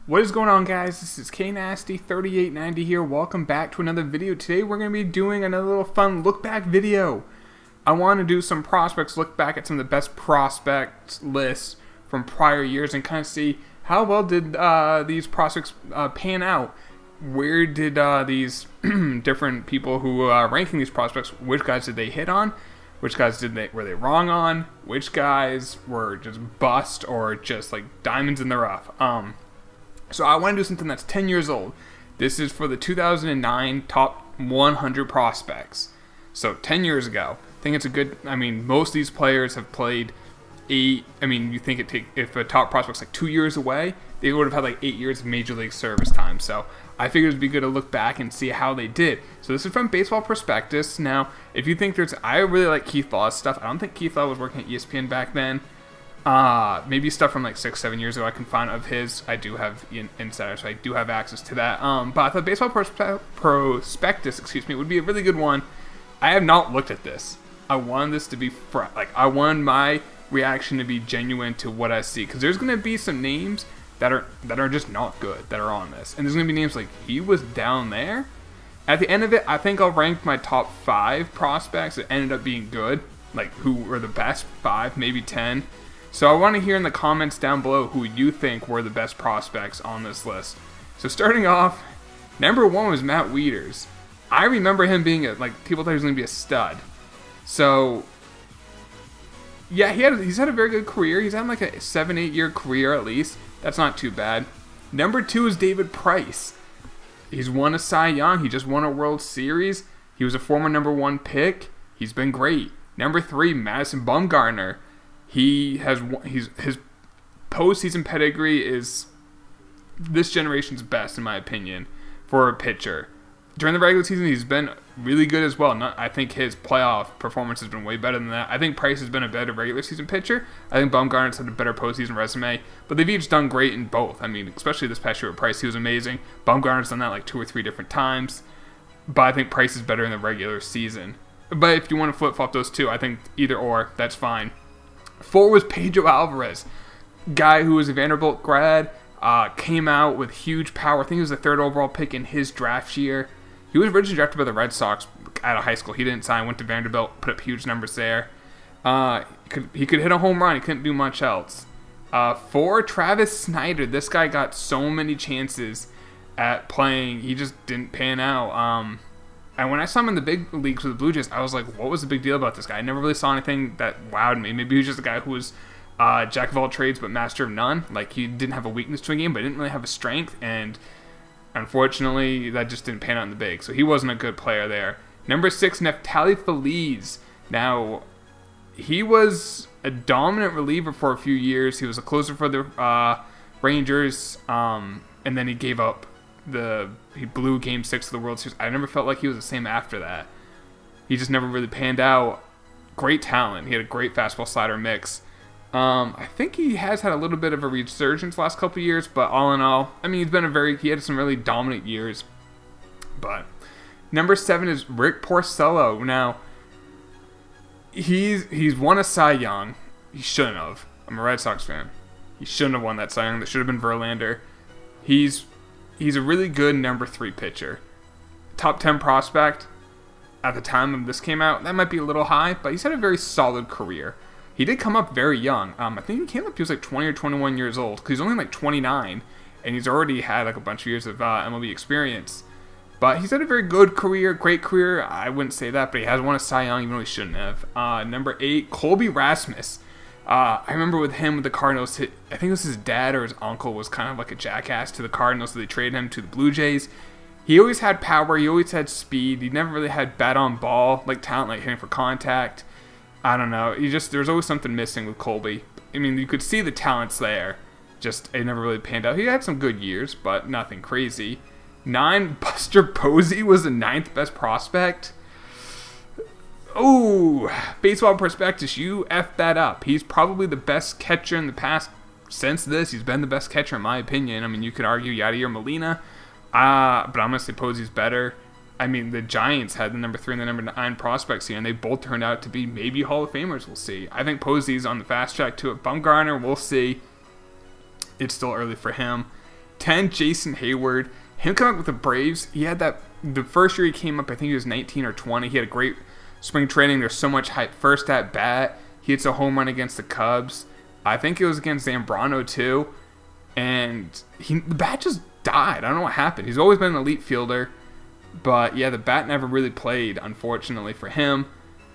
What is going on, guys? This is KNasty3890 here. Welcome back to another video. Today we're going to be doing another little fun look back video. I want to do some prospects, look back at some of the best prospects lists from prior years and kind of see how well did these prospects pan out. Where did these different people who are ranking these prospects, which guys did they hit on? Which guys were they wrong on? Which guys were just bust or just like diamonds in the rough? So I want to do something that's 10 years old. This is for the 2009 top 100 prospects. So 10 years ago. I think it's a good, most of these players have played you think if a top prospect's like 2 years away, they would have had like 8 years of Major League service time. So I figured it'd be good to look back and see how they did. So this is from Baseball Prospectus. Now, if you think I really like Keith Law's stuff. I don't think Keith Law was working at ESPN back then. Maybe stuff from like 6-7 years ago I can find of his. I do have insider, so I do have access to that. But I thought Baseball Prospectus, would be a really good one. I have not looked at this. I wanted this to be I wanted my reaction to be genuine to what I see, because there's going to be some names that are just not good that are on this, and there's going to be names like he was down there. At the end of it, I think I'll rank my top 5 prospects that ended up being good, like who were the best 5, maybe 10. So I want to hear in the comments down below who you think were the best prospects on this list. So starting off, number 1 was Matt Wieters. I remember him being people thought he was going to be a stud. So yeah, he's had a very good career. He's had like a 7-8 year career at least. That's not too bad. Number 2 is David Price. He's won a Cy Young. He just won a World Series. He was a former number 1 pick. He's been great. Number 3, Madison Bumgarner. His postseason pedigree is this generation's best, in my opinion, for a pitcher. During the regular season, he's been really good as well. I think his playoff performance has been way better than that. I think Price has been a better regular season pitcher. I think Bumgarner's had a better postseason resume, but they've each done great in both. Especially this past year with Price, he was amazing. Bumgarner's done that like 2 or 3 different times, but I think Price is better in the regular season. But if you want to flip-flop those two, I think either or, that's fine. 4 was Pedro Alvarez, guy who was a Vanderbilt grad, came out with huge power. I think he was the 3rd overall pick in his draft year. He was originally drafted by the Red Sox out of high school. He didn't sign, went to Vanderbilt, put up huge numbers there. He could hit a home run. He couldn't do much else. 4, Travis Snider. This guy got so many chances at playing. He just didn't pan out. And when I saw him in the big leagues with the Blue Jays, I was like, what was the big deal about this guy? I never really saw anything that wowed me. Maybe he was just a guy who was jack of all trades but master of none. Like, he didn't have a weakness to a game, but didn't really have a strength. And unfortunately, that just didn't pan out in the big. So he wasn't a good player there. Number 6, Neftali Feliz. Now, he was a dominant reliever for a few years. He was a closer for the Rangers, and then he gave up. He blew Game 6 of the World Series. I never felt like he was the same after that. He just never really panned out. Great talent. He had a great fastball slider mix. I think he has had a little bit of a resurgence last couple of years, but all in all, he had some really dominant years. But number 7 is Rick Porcello. Now, he's won a Cy Young. He shouldn't have. I'm a Red Sox fan. He shouldn't have won that Cy Young. That should have been Verlander. He's a really good number 3 pitcher. Top 10 prospect at the time of this came out. That might be a little high, but he's had a very solid career. He did come up very young. I think he came up, he was like 20 or 21 years old, because he's only like 29, and he's already had like a bunch of years of MLB experience. But he's had a very good career, great career. I wouldn't say that, but he has won a Cy Young, even though he shouldn't have. Number 8, Colby Rasmus. I remember with the Cardinals, I think it was his dad or his uncle was kind of like a jackass to the Cardinals, so they traded him to the Blue Jays. He always had power, he always had speed, he never really had bat on ball, like talent, like hitting for contact. I don't know, there's always something missing with Colby. You could see the talent's there, just it never really panned out. He had some good years, but nothing crazy. 9, Buster Posey was the 9th best prospect. Oh, Baseball Prospectus, you effed that up. He's probably the best catcher in the past. Since this, he's been the best catcher in my opinion. You could argue Yadier Molina, but I'm going to say Posey's better. The Giants had the number 3 and the number 9 prospects here, and they both turned out to be maybe Hall of Famers. We'll see. I think Posey's on the fast track to it. Bumgarner, we'll see. It's still early for him. 10, Jason Hayward. Him coming up with the Braves, he had that, the first year he came up, I think he was 19 or 20. He had a great spring training. There's so much hype. First at bat, he hits a home run against the Cubs. I think it was against Zambrano too. And the bat just died. I don't know what happened. He's always been an elite fielder. But yeah, the bat never really played, unfortunately for him.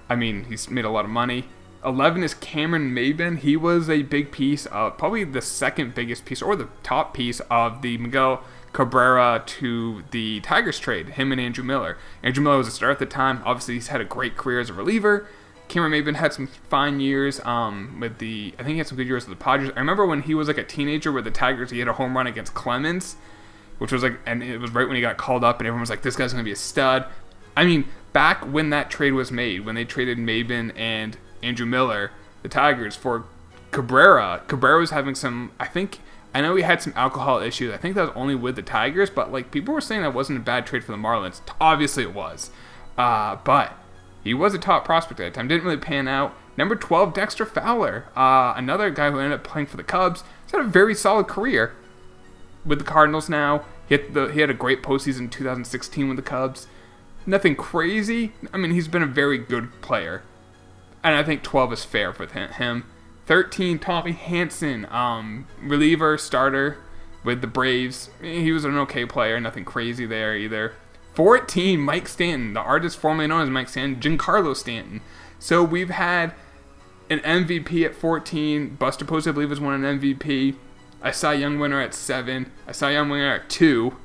I mean, he's made a lot of money. 11 is Cameron Maybin. He was a big piece of, probably the second biggest piece, or the top piece of the Miguel Cabrera to the Tigers trade, him and Andrew Miller. Andrew Miller was a star at the time. Obviously, he's had a great career as a reliever. Cameron Maybin had some fine years with the, I think he had some good years with the Padres. I remember when he was like a teenager with the Tigers, he had a home run against Clemens, which was like, and it was right when he got called up, and everyone was like, this guy's going to be a stud. I mean, back when that trade was made, when they traded Maybin and Andrew Miller, the Tigers, for Cabrera was having some, I know he had some alcohol issues. I think that was only with the Tigers, but like people were saying that wasn't a bad trade for the Marlins. Obviously it was. But he was a top prospect at the time. Didn't really pan out. Number 12, Dexter Fowler. Another guy who ended up playing for the Cubs. He's had a very solid career with the Cardinals now. He had a great postseason in 2016 with the Cubs. Nothing crazy. I mean, he's been a very good player. And I think 12 is fair for him. 13, Tommy Hanson, reliever, starter with the Braves. He was an okay player, nothing crazy there either. 14, Mike Stanton, the artist formerly known as Mike Stanton, Giancarlo Stanton. So we've had an MVP at 14. Buster Posey, I believe, has won an MVP. I saw Young winner at 7. I saw Young winner at 2.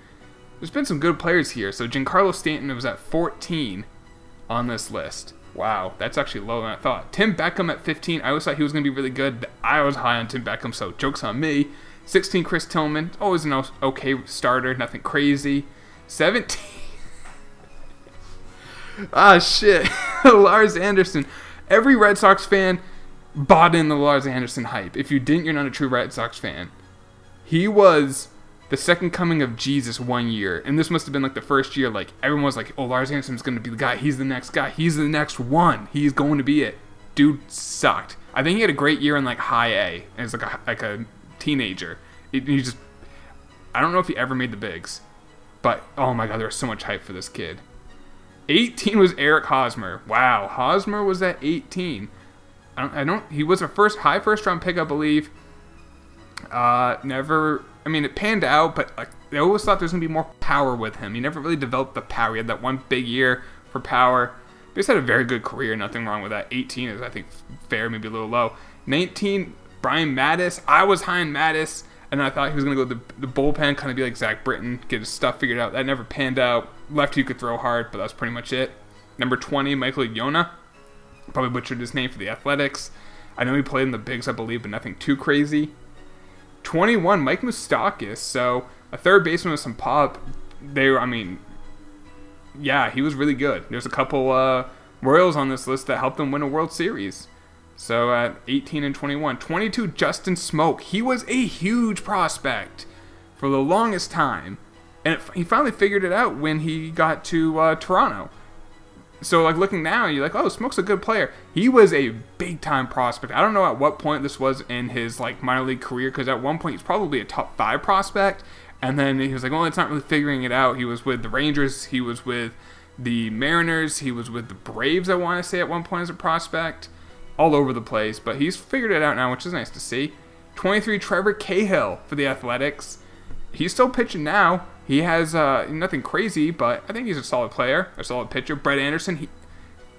There's been some good players here. So Giancarlo Stanton was at 14 on this list. Wow, that's actually lower than I thought. Tim Beckham at 15. I always thought he was going to be really good. I was high on Tim Beckham, so joke's on me. 16, Chris Tillman. Always an okay starter, nothing crazy. 17. Shit. Lars Anderson. Every Red Sox fan bought in the Lars Anderson hype. If you didn't, you're not a true Red Sox fan. He was the second coming of Jesus one year, and this must have been like the first year, like everyone was like, oh, Lars Anderson's going to be the guy, he's the next guy, he's the next one, he's going to be it. Dude sucked. I think he had a great year in like high A as like a teenager. He just, I don't know if he ever made the bigs, but oh my god, there was so much hype for this kid. 18 was Eric Hosmer. Wow, Hosmer was at 18. He was a high first round pick, I believe. I mean, it panned out, but like, I always thought there was going to be more power with him. He never really developed the power. He had that one big year for power. But he's had a very good career. Nothing wrong with that. 18 is, I think, fair, maybe a little low. 19, Brian Mattis. I was high on Mattis, and I thought he was going to go the bullpen, kind of be like Zach Britton, get his stuff figured out. That never panned out. Lefty could throw hard, but that's pretty much it. Number 20, Michael Yona. Probably butchered his name for the Athletics. I know he played in the bigs, I believe, but nothing too crazy. 21, Mike Moustakas. So a third baseman with some pop. I mean, yeah, he was really good. There's a couple Royals on this list that helped him win a World Series. So at 18 and 21. 22, Justin Smoke. He was a huge prospect for the longest time. And he finally figured it out when he got to Toronto. So, like, looking now, you're like, oh, Smoke's a good player. He was a big-time prospect. I don't know at what point this was in his, like, minor league career, because at one point he's probably a top 5 prospect, and then he was like, oh, it's not really figuring it out. He was with the Rangers, he was with the Mariners, he was with the Braves, I want to say, at one point as a prospect. All over the place, but he's figured it out now, which is nice to see. 23, Trevor Cahill for the Athletics. He's still pitching now. He has nothing crazy, but I think he's a solid player, a solid pitcher. Brett Anderson.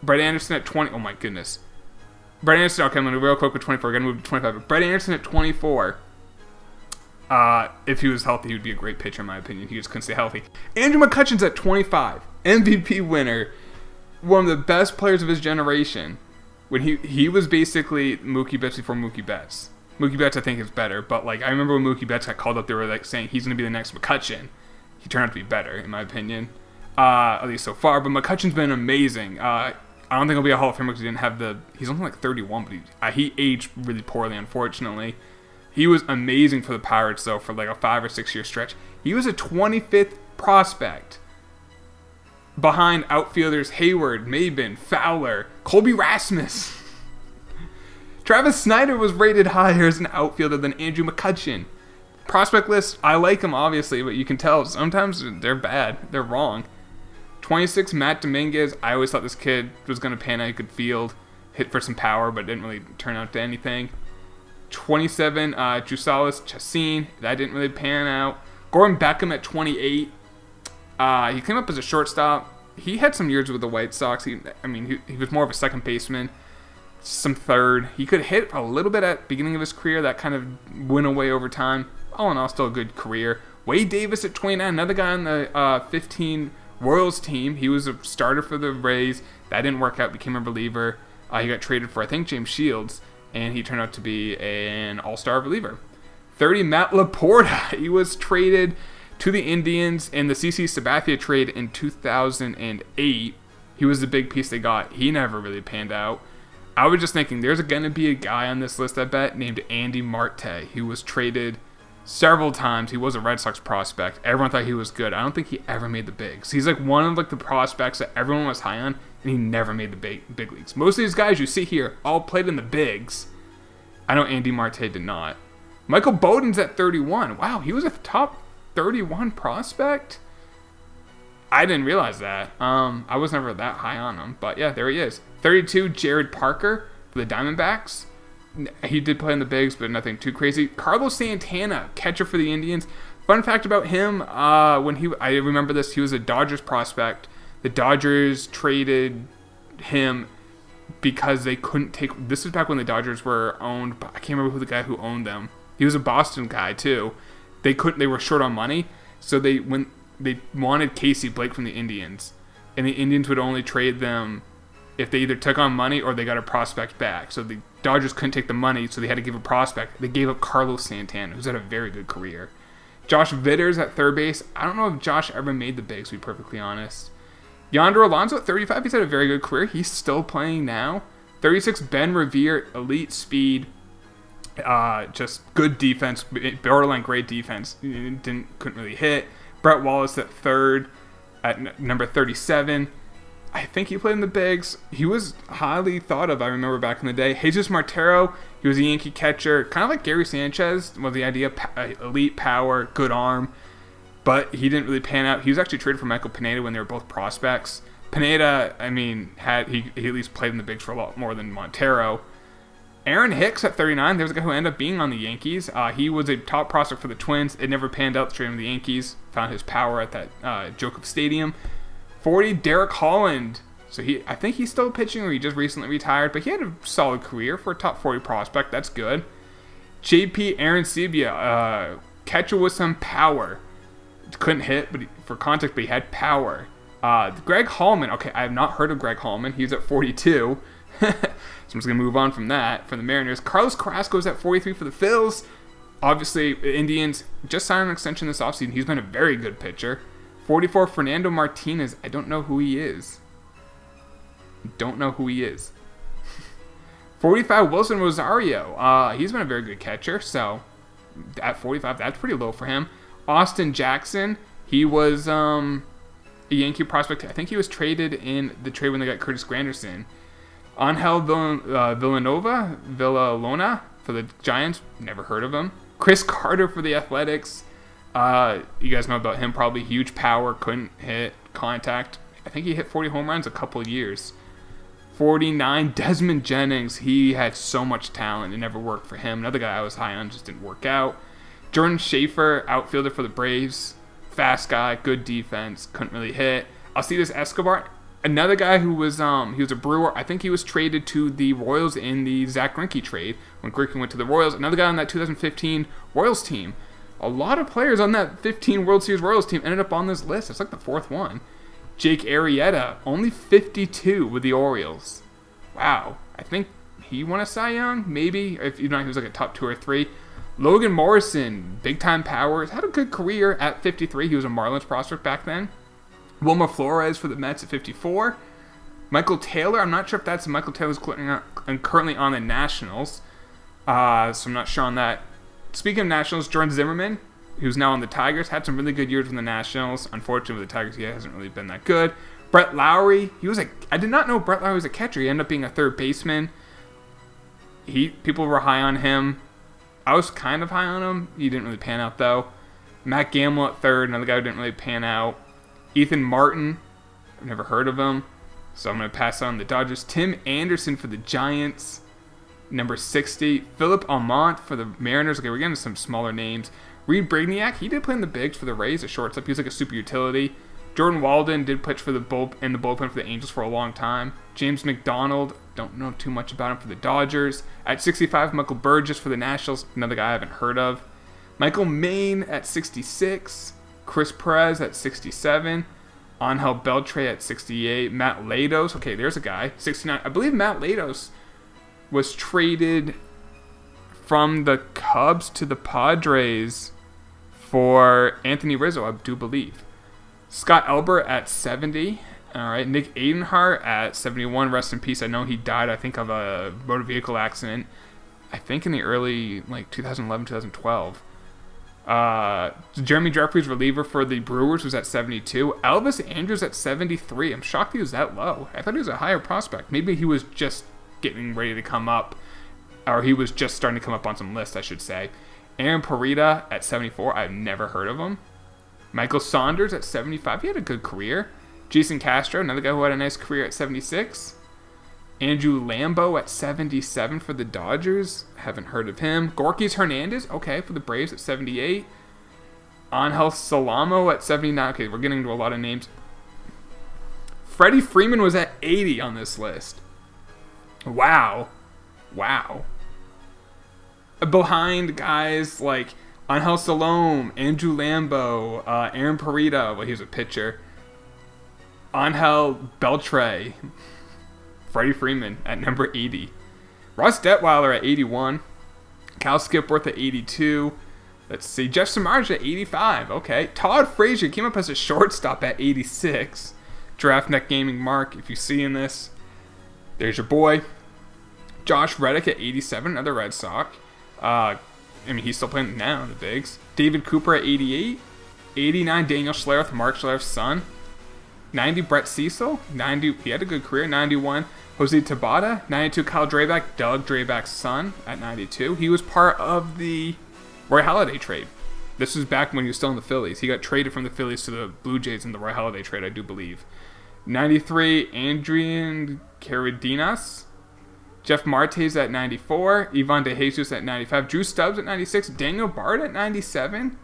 Brett Anderson at 20. Oh my goodness. Brett Anderson. Okay, I'm gonna real quick with 24. Gonna move to 25. But Brett Anderson at 24. If he was healthy, he would be a great pitcher in my opinion. He just couldn't stay healthy. Andrew McCutcheon's at 25. MVP winner. One of the best players of his generation. When he was basically Mookie Betts before Mookie Betts. Mookie Betts, I think, is better, but like I remember when Mookie Betts got called up, they were like saying he's going to be the next McCutcheon. He turned out to be better, in my opinion, at least so far. But McCutcheon's been amazing. I don't think he'll be a Hall of Famer because he didn't have he's only like 31, but he aged really poorly, unfortunately. He was amazing for the Pirates, though, for like a 5 or 6 year stretch. He was a 25th prospect behind outfielders Hayward, Maybin, Fowler, Colby Rasmus. Travis Snyder was rated higher as an outfielder than Andrew McCutcheon. prospect list, I like them obviously, but you can tell sometimes they're bad. They're wrong. 26, Matt Dominguez. I always thought this kid was going to pan out. He could field, hit for some power, but it didn't really turn out to anything. 27, Drusalis Chassin. That didn't really pan out. Gordon Beckham at 28. He came up as a shortstop. He had some years with the White Sox. He was more of a second baseman, some third. He could hit a little bit at the beginning of his career. That kind of went away over time. All in all, still a good career. Wade Davis at 29, another guy on the 15 Royals team. He was a starter for the Rays. That didn't work out. Became a reliever. He got traded for, I think, James Shields, and he turned out to be an all-star reliever. 30, Matt Laporta. He was traded to the Indians in the CC Sabathia trade in 2008. He was the big piece they got. He never really panned out. I was just thinking, there's going to be a guy on this list, I bet, named Andy Marte. He was traded several times. He was a Red Sox prospect. Everyone thought he was good. I don't think he ever made the bigs. He's like one of like the prospects that everyone was high on, and he never made the big leagues. Most of these guys you see here all played in the bigs. I know Andy Marte did not. Michael Bowden's at 31. Wow, he was a top 31 prospect? I didn't realize that. I was never that high on him, but yeah, there he is. 32, Jared Parker for the Diamondbacks. He did play in the bigs, but nothing too crazy. Carlos Santana, catcher for the Indians. Fun fact about him, I remember this, he was a Dodgers prospect. The Dodgers traded him because they couldn't take, this was back when the Dodgers were owned, but I can't remember who the guy who owned them. He was a Boston guy too. They were short on money, so they wanted Casey Blake from the Indians, and the Indians would only trade them if they either took on money or they got a prospect back. So the Dodgers couldn't take the money, so they had to give a prospect. They gave up Carlos Santana, who's had a very good career. Josh Vitters at third base. I don't know if Josh ever made the bigs, to be perfectly honest. Yonder Alonso at 35. He's had a very good career. He's still playing now. 36, Ben Revere, elite speed. Just good defense, borderline great defense. Couldn't really hit. Brett Wallace at third, at number 37. I think he played in the bigs. He was highly thought of, I remember back in the day. Jesus Martero, he was a Yankee catcher, kind of like Gary Sanchez, was the idea, elite power, good arm, but he didn't really pan out. He was actually traded for Michael Pineda when they were both prospects. Pineda, he at least played in the bigs for a lot more than Montero. Aaron Hicks at 39, there's a guy who ended up being on the Yankees. He was a top prospect for the Twins. It never panned out to trade him to the Yankees. Found his power at that Jokup Stadium. 40, Derek Holland. So I think he's still pitching, or he just recently retired, but he had a solid career for a top 40 prospect. That's good. JP Arancibia, catcher with some power. Couldn't hit, but for contact, but he had power. Greg Hallman. Okay, I have not heard of Greg Hallman. He's at 42. So I'm just going to move on from that, from the Mariners. Carlos Carrasco's at 43 for the Phils. Obviously, the Indians just signed an extension this offseason. He's been a very good pitcher. 44, Fernando Martinez. I don't know who he is. 45, Wilson Rosario. He's been a very good catcher, so at 45, that's pretty low for him. Austin Jackson. He was a Yankee prospect. I think he was traded in the trade when they got Curtis Granderson. Angel Villalona for the Giants. Never heard of him. Chris Carter for the Athletics. You guys know about him, probably. Huge power, couldn't hit, contact. I think he hit 40 home runs a couple years. 49, Desmond Jennings. He had so much talent. It never worked for him. Another guy I was high on, just didn't work out. Jordan Schaefer, outfielder for the Braves. Fast guy, good defense, couldn't really hit. Alcides Escobar, another guy who was he was a Brewer. I think he was traded to the Royals in the Zach Greinke trade when Greinke went to the Royals. Another guy on that 2015 Royals team. A lot of players on that 15 World Series Royals team ended up on this list. It's like the fourth one. Jake Arrieta, only 52 with the Orioles. Wow. I think he won a Cy Young, maybe. If he was like a top 2 or 3. Logan Morrison, big-time powers, had a good career at 53. He was a Marlins prospect back then. Wilmer Flores for the Mets at 54. Michael Taylor, I'm not sure if that's Michael Taylor's currently on the Nationals. So I'm not sure on that. Speaking of Nationals, Jordan Zimmerman, who's now on the Tigers, had some really good years with the Nationals. Unfortunately, with the Tigers, he hasn't really been that good. Brett Lowry, I did not know Brett Lowry was a catcher. He ended up being a third baseman. People were high on him. I was kind of high on him. He didn't really pan out, though. Matt Gamble at third, another guy who didn't really pan out. Ethan Martin, I've never heard of him, so I'm going to pass on the Dodgers. Tim Anderson for the Giants, number 60. Philip Almont for the Mariners. Okay, we're getting some smaller names. Reed Brignac, he did play in the bigs for the Rays, a shortstop. He was like a super utility. Jordan Walden did pitch for the bullpen for the Angels for a long time. James McDonald, don't know too much about him for the Dodgers. At 65, Michael Burgess for the Nationals, another guy I haven't heard of. Michael Maine at 66. Chris Perez at 67. Angel Beltre at 68. Matt Latos, okay, there's a guy, 69. I believe Matt Latos was traded from the Cubs to the Padres for Anthony Rizzo, I do believe. Scott Elber at 70. All right, Nick Adenhart at 71. Rest in peace. I know he died, I think, of a motor vehicle accident. I think in the early, 2011, 2012. Jeremy Jeffries, reliever for the Brewers, was at 72. Elvis Andrus at 73. I'm shocked he was that low. I thought he was a higher prospect. Maybe he was just getting ready to come up, or he was just starting to come up on some lists, I should say. Aaron Parita at 74. I've never heard of him. Michael Saunders at 75. He had a good career. Jason Castro, another guy who had a nice career, at 76. Andrew Lambo at 77 for the Dodgers. Haven't heard of him. Gorkys Hernandez, okay, for the Braves at 78. Angel Salamo at 79. Okay, we're getting into a lot of names. Freddie Freeman was at 80 on this list. Wow. Wow. Behind guys like Angel Salome, Andrew Lambo, Aaron Parita, well, he was a pitcher. Angel Beltre, Freddie Freeman at number 80. Ross Detweiler at 81. Cal Skipworth at 82. Let's see, Jeff Samardzija at 85. Okay. Todd Frazier came up as a shortstop at 86. DraftNet Gaming Mark, if you see in this, there's your boy. Josh Reddick at 87, another Red Sox. He's still playing now in the bigs. David Cooper at 88. 89, Daniel Schlereth, Mark Schlereth's son. 90, Brett Cecil. 90, he had a good career. 91, Jose Tabata. 92, Kyle Drabek, Doug Drabek's son at 92. He was part of the Roy Halladay trade. This was back when he was still in the Phillies. He got traded from the Phillies to the Blue Jays in the Roy Halladay trade, I do believe. 93, Adrian Cardenas. Jeff Martes at 94. Ivan DeJesus at 95. Drew Stubbs at 96. Daniel Bard at 97.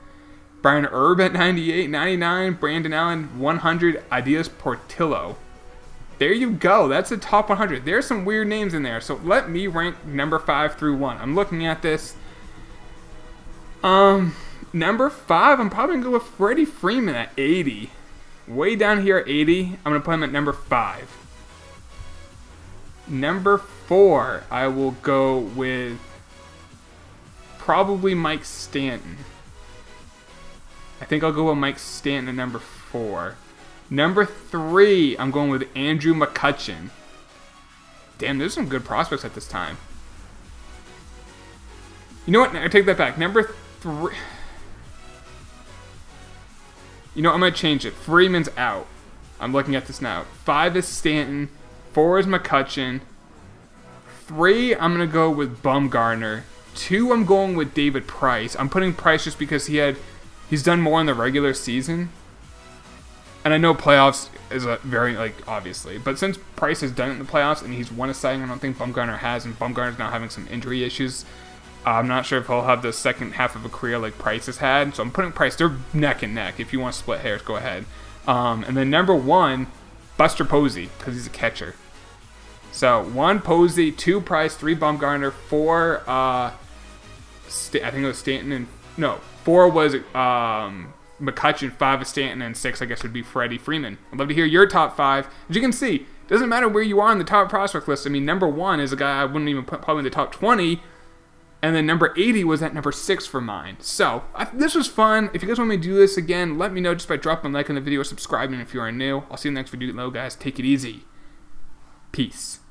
Brian Erb at 98. 99, Brandon Allen. 100, Ideas Portillo. There you go. That's the top 100. There's some weird names in there. So let me rank number 5 through 1. I'm looking at this. Number 5, I'm probably going to go with Freddie Freeman at 80. Way down here at 80. I'm going to put him at number 5. Number 4, I will go with probably Mike Stanton. I think I'll go with Mike Stanton at number 4. Number 3, I'm going with Andrew McCutchen. Damn, there's some good prospects at this time. You know what? I take that back. Number 3. You know, I'm going to change it. Freeman's out. I'm looking at this now. 5 is Stanton. 4 is McCutchen. 3, I'm going to go with Bumgarner. 2, I'm going with David Price. I'm putting Price just because he's done more in the regular season. And I know playoffs is a very, obviously. But since Price has done it in the playoffs and he's won a Cy Young, I don't think Bumgarner has. And Bumgarner's now having some injury issues. I'm not sure if he'll have the second half of a career like Price has had. So I'm putting Price. They're neck and neck. If you want to split hairs, go ahead. And then number 1, Buster Posey, because he's a catcher. So 1, Posey, 2, Price, 3, Bumgarner, 4, I think it was Stanton, and no, 4 was McCutchen, 5 is Stanton, and 6, I guess, would be Freddie Freeman. I'd love to hear your top 5. As you can see, it doesn't matter where you are on the top prospect list. I mean, number 1 is a guy I wouldn't even put probably in the top 20, and then number 80 was at number 6 for mine. So, this was fun. If you guys want me to do this again, let me know just by dropping a like on the video or subscribing if you are new. I'll see you in the next video, guys. Take it easy. Peace.